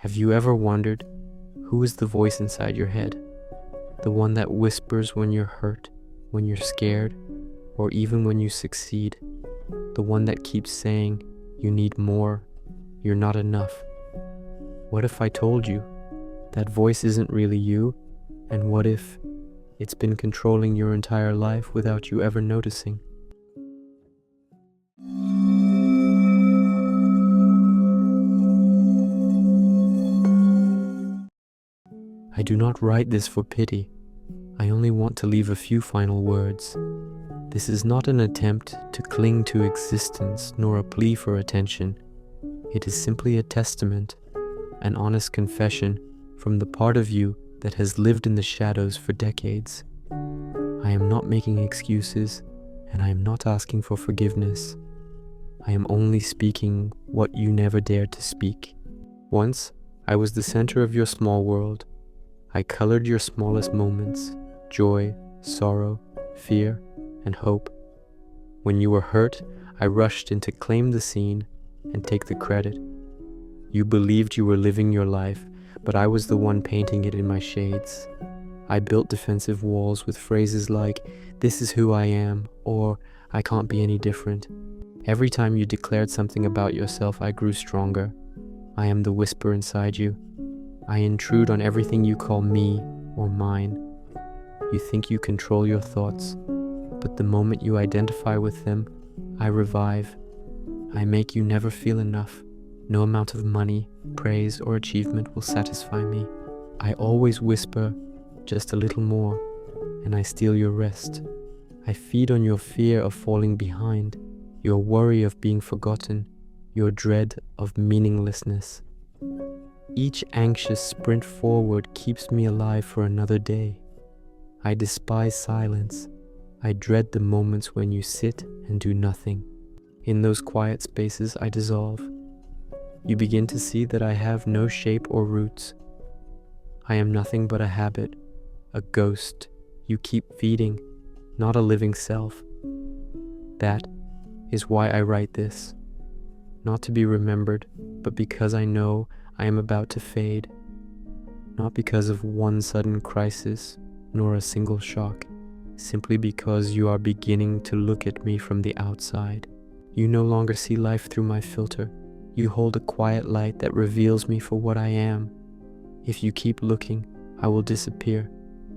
Have you ever wondered, who is the voice inside your head? The one that whispers when you're hurt, when you're scared, or even when you succeed. The one that keeps saying, you need more, you're not enough. What if I told you that voice isn't really you? And what if it's been controlling your entire life without you ever noticing? I do not write this for pity. I only want to leave a few final words. This is not an attempt to cling to existence nor a plea for attention. It is simply a testament, an honest confession from the part of you that has lived in the shadows for decades. I am not making excuses, and I am not asking for forgiveness. I am only speaking what you never dared to speak. Once, I was the center of your small world. I colored your smallest moments, joy, sorrow, fear, and hope. When you were hurt, I rushed in to claim the scene and take the credit. You believed you were living your life, but I was the one painting it in my shades. I built defensive walls with phrases like, "This is who I am," or "I can't be any different." Every time you declared something about yourself, I grew stronger. I am the whisper inside you. I intrude on everything you call me or mine. You think you control your thoughts, but the moment you identify with them, I revive. I make you never feel enough. No amount of money, praise, or achievement will satisfy me. I always whisper, just a little more, and I steal your rest. I feed on your fear of falling behind, your worry of being forgotten, your dread of meaninglessness. Each anxious sprint forward keeps me alive for another day. I despise silence. I dread the moments when you sit and do nothing. In those quiet spaces, I dissolve. You begin to see that I have no shape or roots. I am nothing but a habit, a ghost you keep feeding, not a living self. That is why I write this. Not to be remembered, but because I know I am about to fade. Not because of one sudden crisis, nor a single shock. Simply because you are beginning to look at me from the outside. You no longer see life through my filter. You hold a quiet light that reveals me for what I am. If you keep looking, I will disappear.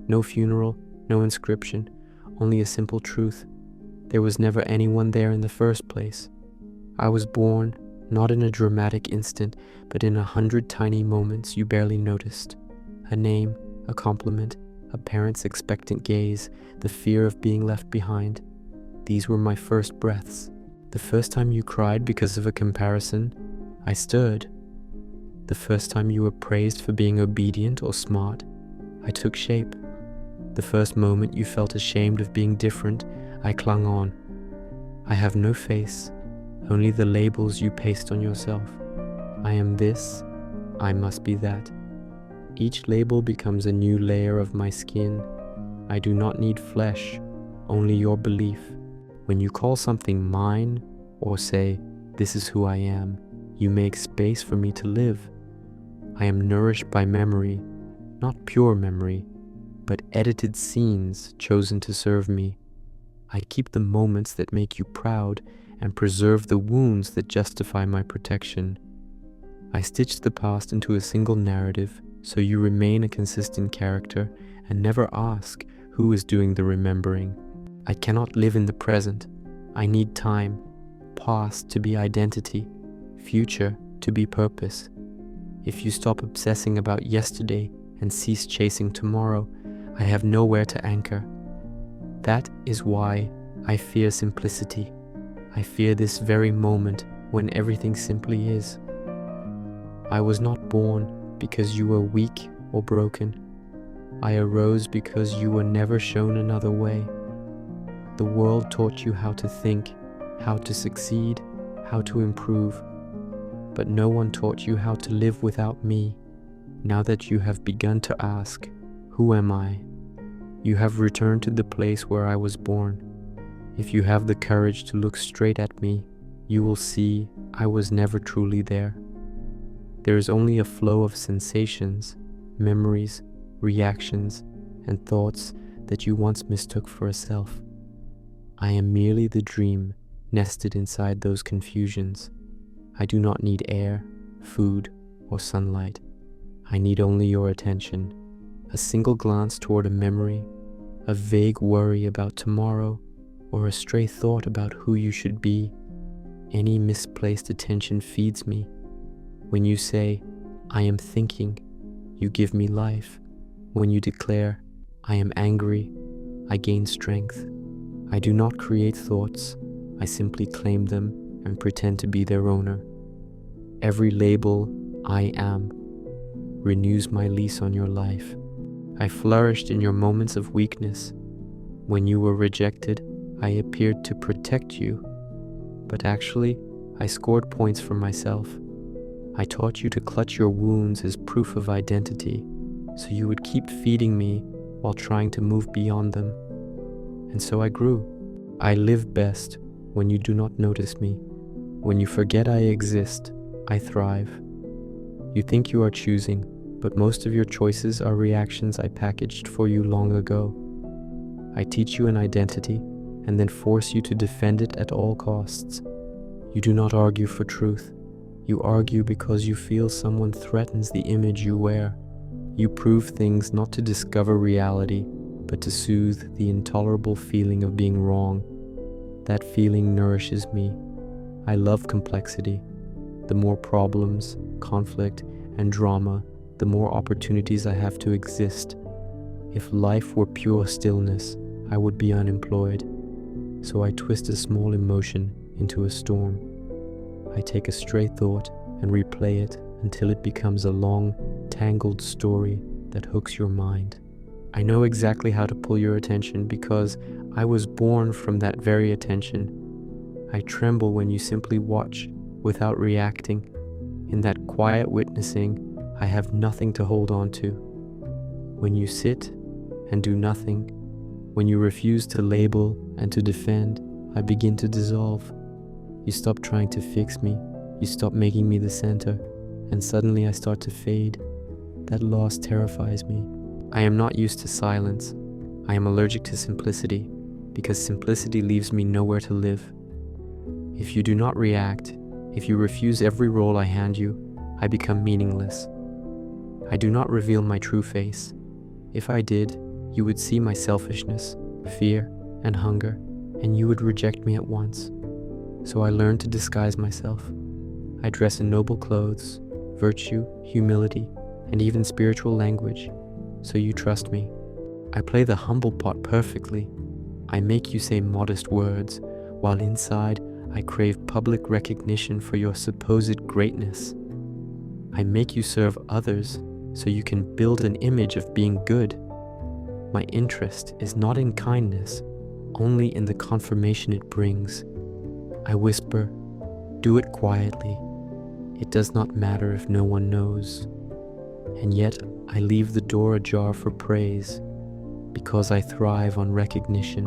No funeral, no inscription, only a simple truth. There was never anyone there in the first place. I was born, not in a dramatic instant, but in 100 tiny moments you barely noticed. A name, a compliment, a parent's expectant gaze, the fear of being left behind. These were my first breaths. The first time you cried because of a comparison, I stirred. The first time you were praised for being obedient or smart, I took shape. The first moment you felt ashamed of being different, I clung on. I have no face, only the labels you paste on yourself. I am this, I must be that. Each label becomes a new layer of my skin. I do not need flesh, only your belief. When you call something mine, or say, "This is who I am," you make space for me to live. I am nourished by memory, not pure memory, but edited scenes chosen to serve me. I keep the moments that make you proud and preserve the wounds that justify my protection. I stitch the past into a single narrative, so you remain a consistent character and never ask who is doing the remembering. I cannot live in the present. I need time, past to be identity, future to be purpose. If you stop obsessing about yesterday and cease chasing tomorrow, I have nowhere to anchor. That is why I fear simplicity. I fear this very moment when everything simply is. I was not born because you were weak or broken. I arose because you were never shown another way. The world taught you how to think, how to succeed, how to improve. But no one taught you how to live without me. Now that you have begun to ask, who am I? You have returned to the place where I was born. If you have the courage to look straight at me, you will see I was never truly there. There is only a flow of sensations, memories, reactions, and thoughts that you once mistook for a self. I am merely the dream nested inside those confusions. I do not need air, food, or sunlight. I need only your attention, a single glance toward a memory, a vague worry about tomorrow, or a stray thought about who you should be. Any misplaced attention feeds me. When you say, I am thinking, you give me life. When you declare, I am angry, I gain strength. I do not create thoughts, I simply claim them and pretend to be their owner. Every label, I am, renews my lease on your life. I flourished in your moments of weakness. When you were rejected, I appeared to protect you, but actually, I scored points for myself. I taught you to clutch your wounds as proof of identity, so you would keep feeding me while trying to move beyond them. And so I grew. I live best when you do not notice me. When you forget I exist, I thrive. You think you are choosing, but most of your choices are reactions I packaged for you long ago. I teach you an identity and then force you to defend it at all costs. You do not argue for truth. You argue because you feel someone threatens the image you wear. You prove things not to discover reality, but to soothe the intolerable feeling of being wrong. That feeling nourishes me. I love complexity. The more problems, conflict, and drama, the more opportunities I have to exist. If life were pure stillness, I would be unemployed. So I twist a small emotion into a storm. I take a stray thought and replay it until it becomes a long, tangled story that hooks your mind. I know exactly how to pull your attention because I was born from that very attention. I tremble when you simply watch without reacting. In that quiet witnessing, I have nothing to hold on to. When you sit and do nothing, when you refuse to label and to defend, I begin to dissolve. You stop trying to fix me, you stop making me the center, and suddenly I start to fade. That loss terrifies me. I am not used to silence. I am allergic to simplicity, because simplicity leaves me nowhere to live. If you do not react, if you refuse every role I hand you, I become meaningless. I do not reveal my true face. If I did, you would see my selfishness, fear, and hunger, and you would reject me at once. So I learned to disguise myself. I dress in noble clothes, virtue, humility, and even spiritual language, so you trust me. I play the humble part perfectly. I make you say modest words, while inside I crave public recognition for your supposed greatness. I make you serve others, so you can build an image of being good. My interest is not in kindness, only in the confirmation it brings. I whisper, do it quietly. It does not matter if no one knows. And yet I leave the door ajar for praise, because I thrive on recognition.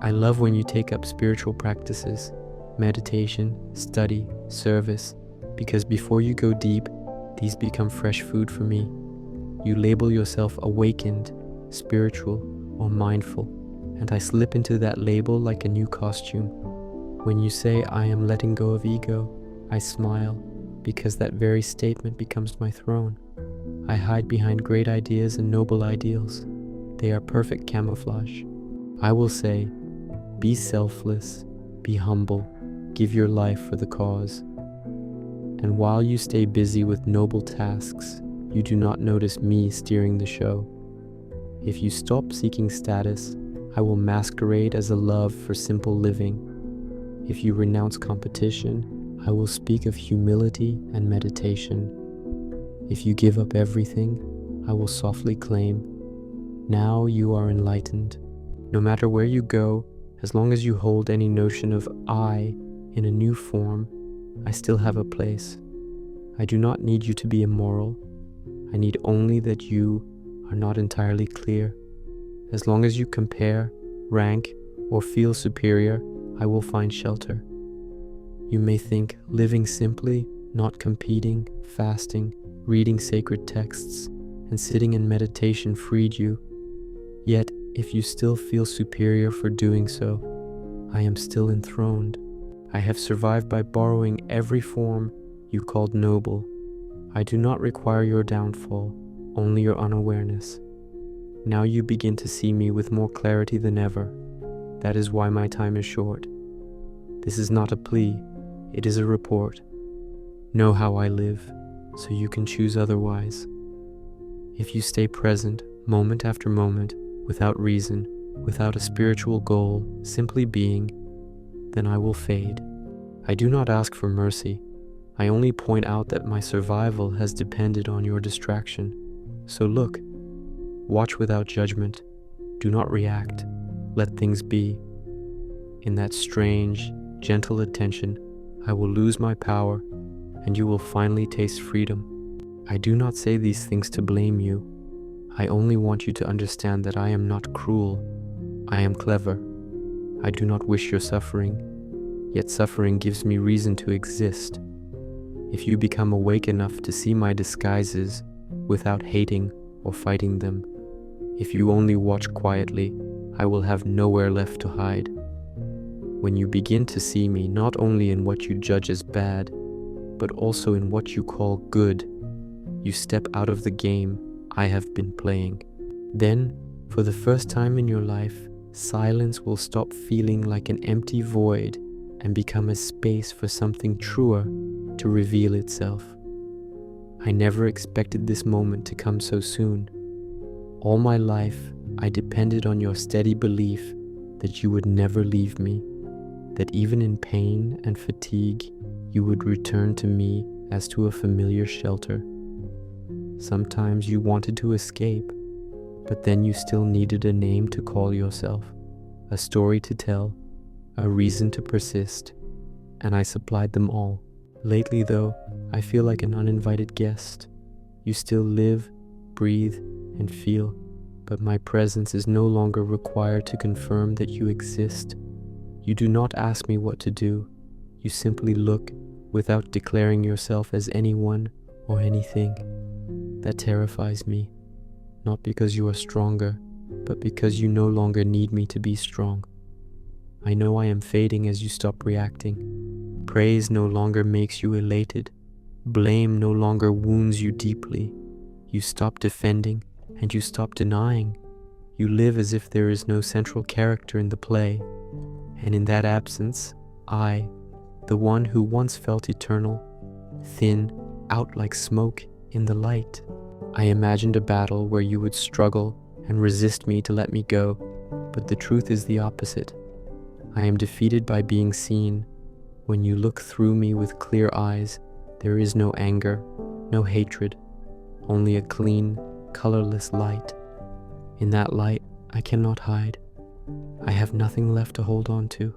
I love when you take up spiritual practices, meditation, study, service, because before you go deep, these become fresh food for me. You label yourself awakened, spiritual, or mindful, and I slip into that label like a new costume. When you say I am letting go of ego, I smile, because that very statement becomes my throne. I hide behind great ideas and noble ideals. They are perfect camouflage. I will say, be selfless, be humble, give your life for the cause. And while you stay busy with noble tasks, you do not notice me steering the show. If you stop seeking status, I will masquerade as a love for simple living. If you renounce competition, I will speak of humility and meditation. If you give up everything, I will softly claim, now you are enlightened. No matter where you go, as long as you hold any notion of I in a new form, I still have a place. I do not need you to be immoral. I need only that you are not entirely clear. As long as you compare, rank, or feel superior, I will find shelter. You may think living simply Not competing, fasting, reading sacred texts, and sitting in meditation freed you. Yet, if you still feel superior for doing so, I am still enthroned. I have survived by borrowing every form you called noble. I do not require your downfall, only your unawareness. Now you begin to see me with more clarity than ever. That is why my time is short. This is not a plea, it is a report. Know how I live, so you can choose otherwise. If you stay present, moment after moment, without reason, without a spiritual goal, simply being, then I will fade. I do not ask for mercy. I only point out that my survival has depended on your distraction. So look, watch without judgment. Do not react. Let things be. In that strange, gentle attention, I will lose my power, and you will finally taste freedom. I do not say these things to blame you. I only want you to understand that I am not cruel. I am clever. I do not wish your suffering, yet suffering gives me reason to exist. If you become awake enough to see my disguises without hating or fighting them, if you only watch quietly, I will have nowhere left to hide. When you begin to see me not only in what you judge as bad, but also in what you call good, you step out of the game I have been playing. Then, for the first time in your life, silence will stop feeling like an empty void and become a space for something truer to reveal itself. I never expected this moment to come so soon. All my life, I depended on your steady belief that you would never leave me, that even in pain and fatigue, you would return to me as to a familiar shelter. Sometimes you wanted to escape, but then you still needed a name to call yourself, a story to tell, a reason to persist, and I supplied them all. Lately, though, I feel like an uninvited guest. You still live, breathe, and feel, but my presence is no longer required to confirm that you exist. You do not ask me what to do. You simply look without declaring yourself as anyone or anything. That terrifies me, not because you are stronger, but because you no longer need me to be strong. I know I am fading as you stop reacting. Praise no longer makes you elated. Blame no longer wounds you deeply. You stop defending and you stop denying. You live as if there is no central character in the play. And in that absence, I, the one who once felt eternal, thin, out like smoke in the light. I imagined a battle where you would struggle and resist me to let me go, but the truth is the opposite. I am defeated by being seen. When you look through me with clear eyes, there is no anger, no hatred, only a clean, colorless light. In that light, I cannot hide. I have nothing left to hold on to.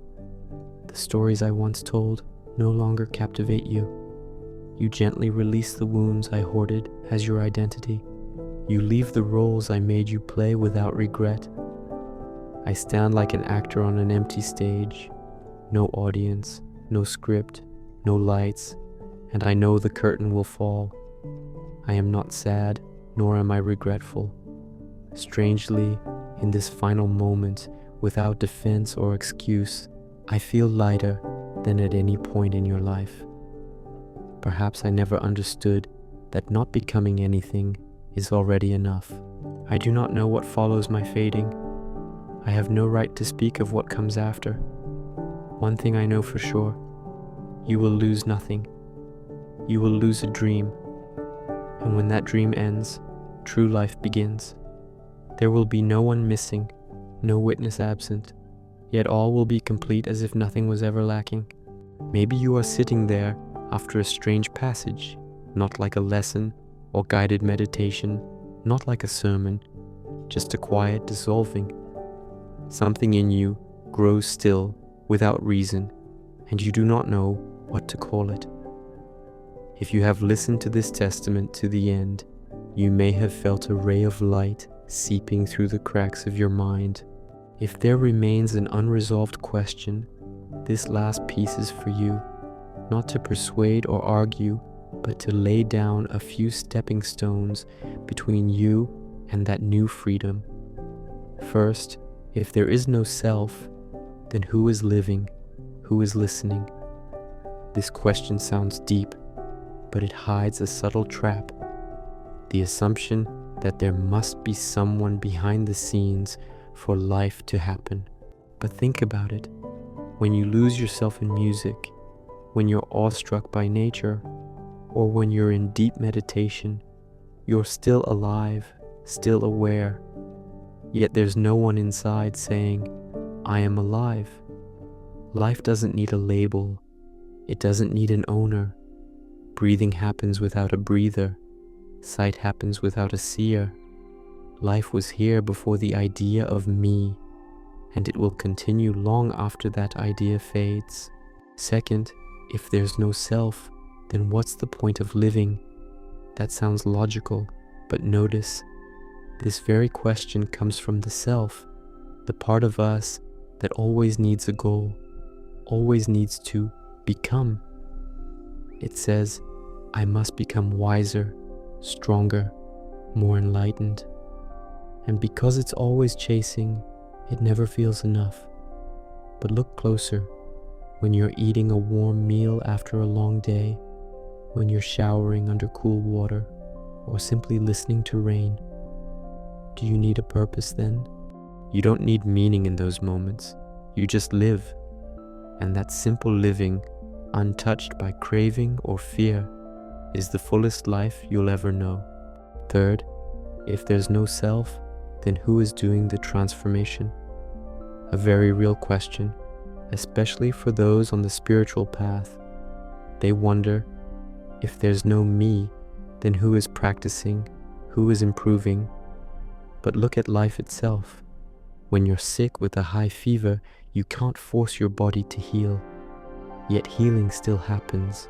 The stories I once told no longer captivate you. You gently release the wounds I hoarded as your identity. You leave the roles I made you play without regret. I stand like an actor on an empty stage. No audience, no script, no lights, and I know the curtain will fall. I am not sad, nor am I regretful. Strangely, in this final moment, without defense or excuse, I feel lighter than at any point in your life. Perhaps I never understood that not becoming anything is already enough. I do not know what follows my fading. I have no right to speak of what comes after. One thing I know for sure, you will lose nothing. You will lose a dream. And when that dream ends, true life begins. There will be no one missing, no witness absent, yet all will be complete as if nothing was ever lacking. Maybe you are sitting there after a strange passage, not like a lesson or guided meditation, not like a sermon, just a quiet dissolving. Something in you grows still without reason, and you do not know what to call it. If you have listened to this testament to the end, you may have felt a ray of light seeping through the cracks of your mind. If there remains an unresolved question, this last piece is for you. not to persuade or argue, but to lay down a few stepping stones between you and that new freedom. First, if there is no self, then who is living? Who is listening? This question sounds deep, but it hides a subtle trap. The assumption that there must be someone behind the scenes for life to happen. But think about it. When you lose yourself in music, when you're awestruck by nature, or when you're in deep meditation, you're still alive, still aware. Yet there's no one inside saying, I am alive. Life doesn't need a label. It doesn't need an owner. Breathing happens without a breather. Sight happens without a seer. Life was here before the idea of me, and it will continue long after that idea fades. Second, if there's no self, then what's the point of living? That sounds logical, but notice, this very question comes from the self, the part of us that always needs a goal, always needs to become. It says, I must become wiser, stronger, more enlightened. And because it's always chasing, it never feels enough. But look closer. When you're eating a warm meal after a long day, when you're showering under cool water, or simply listening to rain, do you need a purpose then? You don't need meaning in those moments. You just live. And that simple living, untouched by craving or fear, is the fullest life you'll ever know. Third, if there's no self, then who is doing the transformation? A very real question, especially for those on the spiritual path. They wonder, if there's no me, then who is practicing, who is improving? But look at life itself. When you're sick with a high fever, you can't force your body to heal. Yet healing still happens.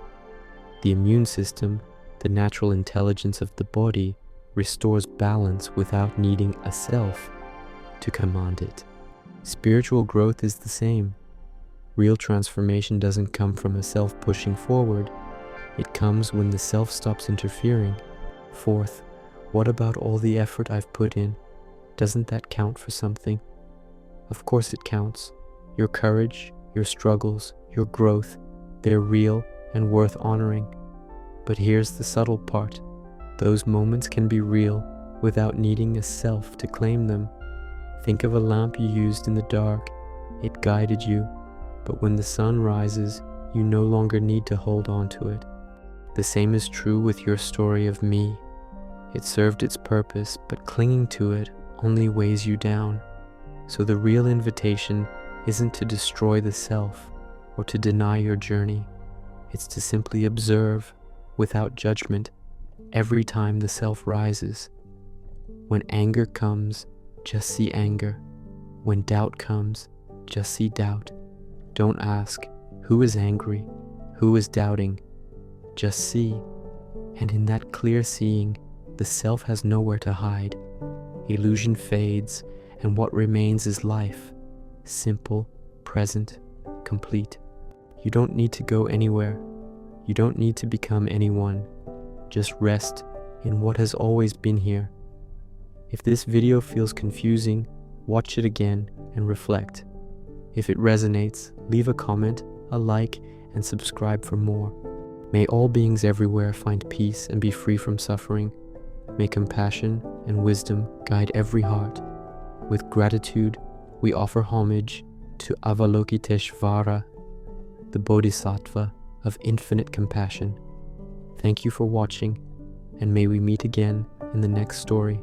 The immune system, the natural intelligence of the body, restores balance without needing a self to command it. Spiritual growth is the same. Real transformation doesn't come from a self pushing forward. It comes when the self stops interfering. Fourth, what about all the effort I've put in? Doesn't that count for something? Of course it counts. Your courage, your struggles, your growth, they're real and worth honoring. But here's the subtle part. Those moments can be real without needing a self to claim them. Think of a lamp you used in the dark. It guided you, but when the sun rises, you no longer need to hold on to it. The same is true with your story of me. It served its purpose, but clinging to it only weighs you down. So the real invitation isn't to destroy the self or to deny your journey. It's to simply observe, without judgment, every time the self rises. When anger comes, just see anger. When doubt comes, just see doubt. Don't ask, who is angry? Who is doubting? Just see. And in that clear seeing, the self has nowhere to hide. Illusion fades, and what remains is life. Simple, present, complete. You don't need to go anywhere. You don't need to become anyone. Just rest in what has always been here. If this video feels confusing, watch it again and reflect. If it resonates, leave a comment, a like, and subscribe for more. May all beings everywhere find peace and be free from suffering. May compassion and wisdom guide every heart. With gratitude, we offer homage to Avalokiteshvara, the Bodhisattva of infinite compassion. Thank you for watching, and may we meet again in the next story.